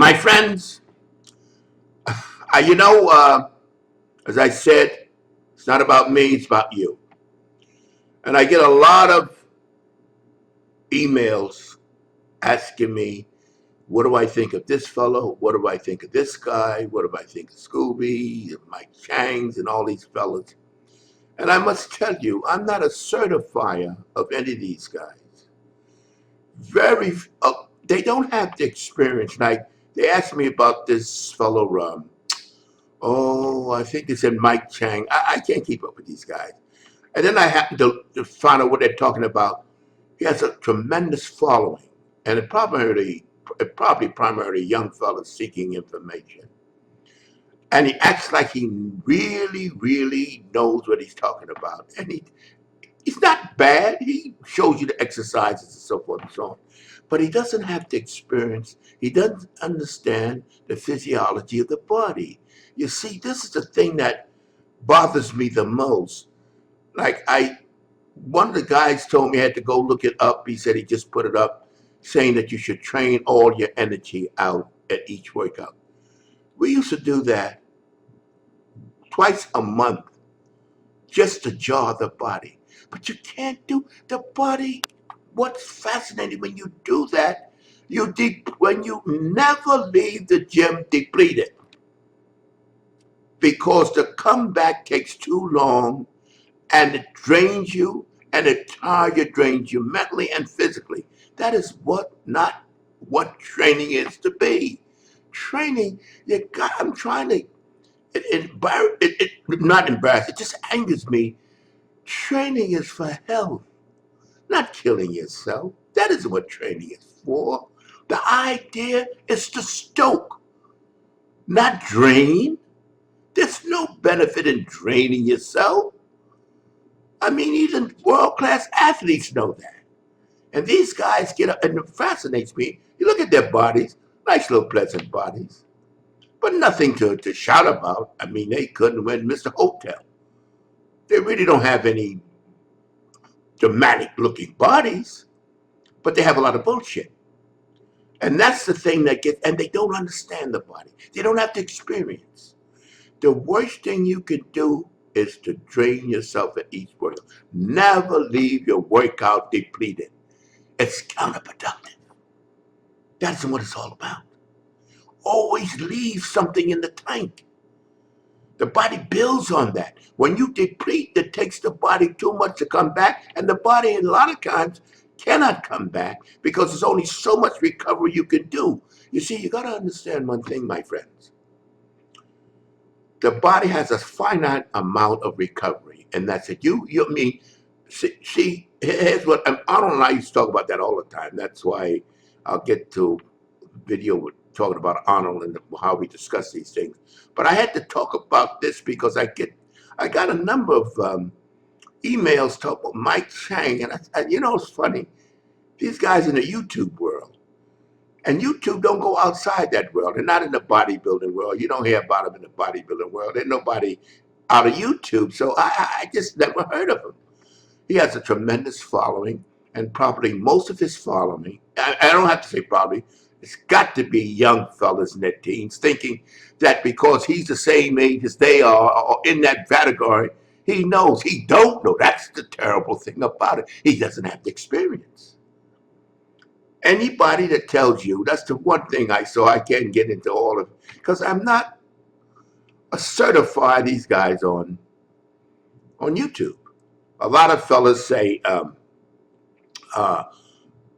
My friends, you know, as I said, it's not about me, it's about you. And I get a lot of emails asking me, what do I think of this fellow? What do I think of this guy? What do I think of Scooby, Mike Changs, and all these fellas? And I must tell you, I'm not a certifier of any of these guys. Very, they don't have the experience. Like, they asked me about this fellow, oh, I think it's in Mike Chang. I can't keep up with these guys. And then I happen to find out what they're talking about. He has a tremendous following, and probably primarily young fellas seeking information. And he acts like he really, really knows what he's talking about. And he's not bad. He shows you the exercises and so forth and so on. But he doesn't have the experience. He doesn't understand the physiology of the body. You see, this is the thing that bothers me the most. Like one of the guys told me I had to go look it up. He said he just put it up saying that you should train all your energy out at each workout. We used to do that twice a month just to jar the body. But you can't do the body. What's fascinating when you do that, when you never leave the gym depleted, because the comeback takes too long and it drains you and it drains you mentally and physically. That is not what training is to be. Training, I'm trying to, not embarrass, it just angers me. Training is for health, not killing yourself. That isn't what training is for. The idea is to stoke, not drain. There's no benefit in draining yourself. I mean, even world-class athletes know that. And these guys get up, and it fascinates me. You look at their bodies, nice little pleasant bodies, but nothing to shout about. I mean, they couldn't win Mr. Hotel. They really don't have any dramatic-looking bodies, but they have a lot of bullshit. And that's the thing that gets, and they don't understand the body. They don't have the experience. The worst thing you can do is to drain yourself at each workout. Never leave your workout depleted. It's counterproductive. That's what it's all about. Always leave something in the tank. The body builds on that. When you deplete, it takes the body too much to come back, and the body, a lot of times, cannot come back because there's only so much recovery you can do. You see, you got to understand one thing, my friends. The body has a finite amount of recovery, and that's it. Here's what Arnold and I used to talk about that all the time. That's why I'll get to video with talking about Arnold and how we discuss these things. But I had to talk about this because I got a number of emails talking about Mike Chang, and it's funny. These guys in the YouTube world, and YouTube don't go outside that world. They're not in the bodybuilding world. You don't hear about them in the bodybuilding world. There's nobody out of YouTube, so I just never heard of him. He has a tremendous following, and probably most of his following, I don't have to say probably, it's got to be young fellas in their teens thinking that because he's the same age as they are or in that category, he knows. He don't know. That's the terrible thing about it. He doesn't have the experience. Anybody that tells you, that's the one thing I saw. I can't get into all of it because I'm not a certify these guys on YouTube. A lot of fellas say, well,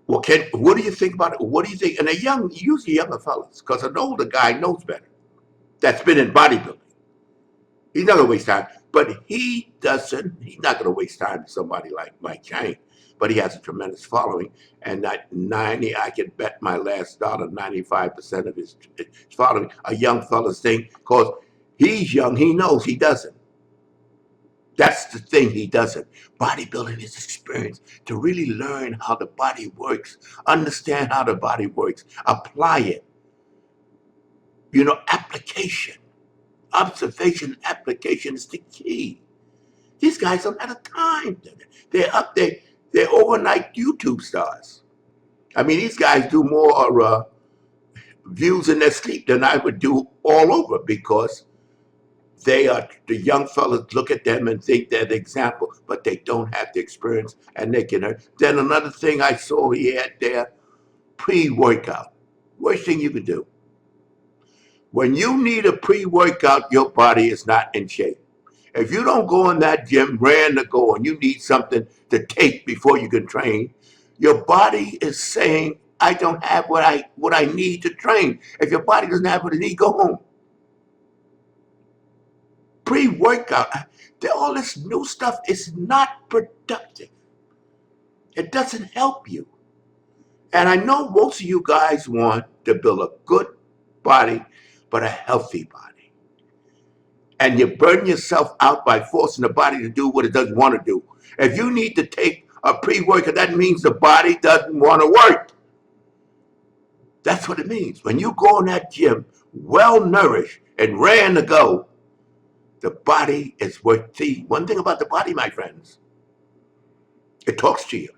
what do you think about it? What do you think? And they're usually younger fellas, because an older guy knows better. That's been in bodybuilding. He's not going to waste time. But he's not going to waste time with somebody like Mike Chang. But he has a tremendous following. And I can bet my last dollar, 95% of his following are young fellas think, because he's young, he knows he doesn't. That's the thing he doesn't. Bodybuilding is experience to really learn how the body works, understand how the body works, apply it. Application, observation, application is the key. These guys don't have the time. They're up there. They're overnight YouTube stars. I mean, these guys do more views in their sleep than I would do all over, because they are, the young fellas look at them and think they're the example, but they don't have the experience and they can hurt. Then another thing I saw he had there, pre-workout. Worst thing you can do. When you need a pre-workout, your body is not in shape. If you don't go in that gym, ran to go, and you need something to take before you can train, your body is saying, I don't have what I need to train. If your body doesn't have what it needs, go home. Pre-workout, all this new stuff is not productive. It doesn't help you. And I know most of you guys want to build a good body, but a healthy body. And you burn yourself out by forcing the body to do what it doesn't want to do. If you need to take a pre-workout, that means the body doesn't want to work. That's what it means. When you go in that gym, well-nourished and raring to go, the body is worth. See, one thing about the body, my friends, it talks to you.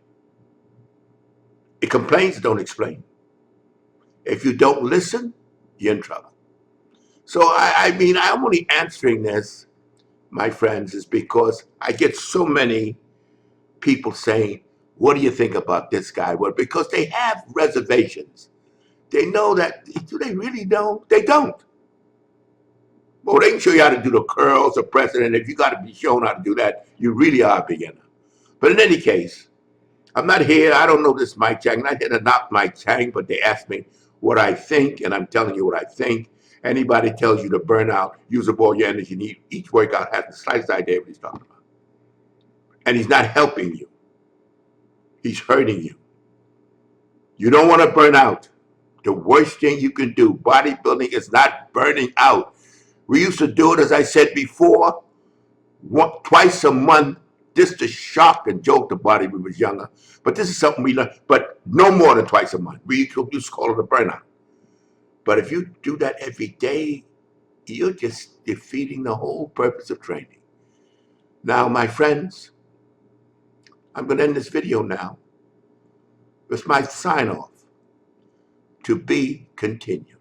It complains, don't explain. If you don't listen, you're in trouble. So I'm only answering this, my friends, is because I get so many people saying, what do you think about this guy? Well, because they have reservations. They know that, do they really know? They don't. Well, they can show you how to do the curls or press it, and if you got to be shown how to do that, you really are a beginner. But in any case, I'm not here, I don't know this Mike Chang, I'm not here to knock Mike Chang, but they asked me what I think, and I'm telling you what I think. Anybody tells you to burn out, use up all your energy, each workout has the slightest idea what he's talking about. And he's not helping you. He's hurting you. You don't want to burn out. The worst thing you can do, bodybuilding, is not burning out. We used to do it, as I said before, twice a month, just to shock and joke the body when we was younger. But this is something we learned, but no more than twice a month. We used to call it a burnout. But if you do that every day, you're just defeating the whole purpose of training. Now, my friends, I'm going to end this video now. It's my sign off. To be continued.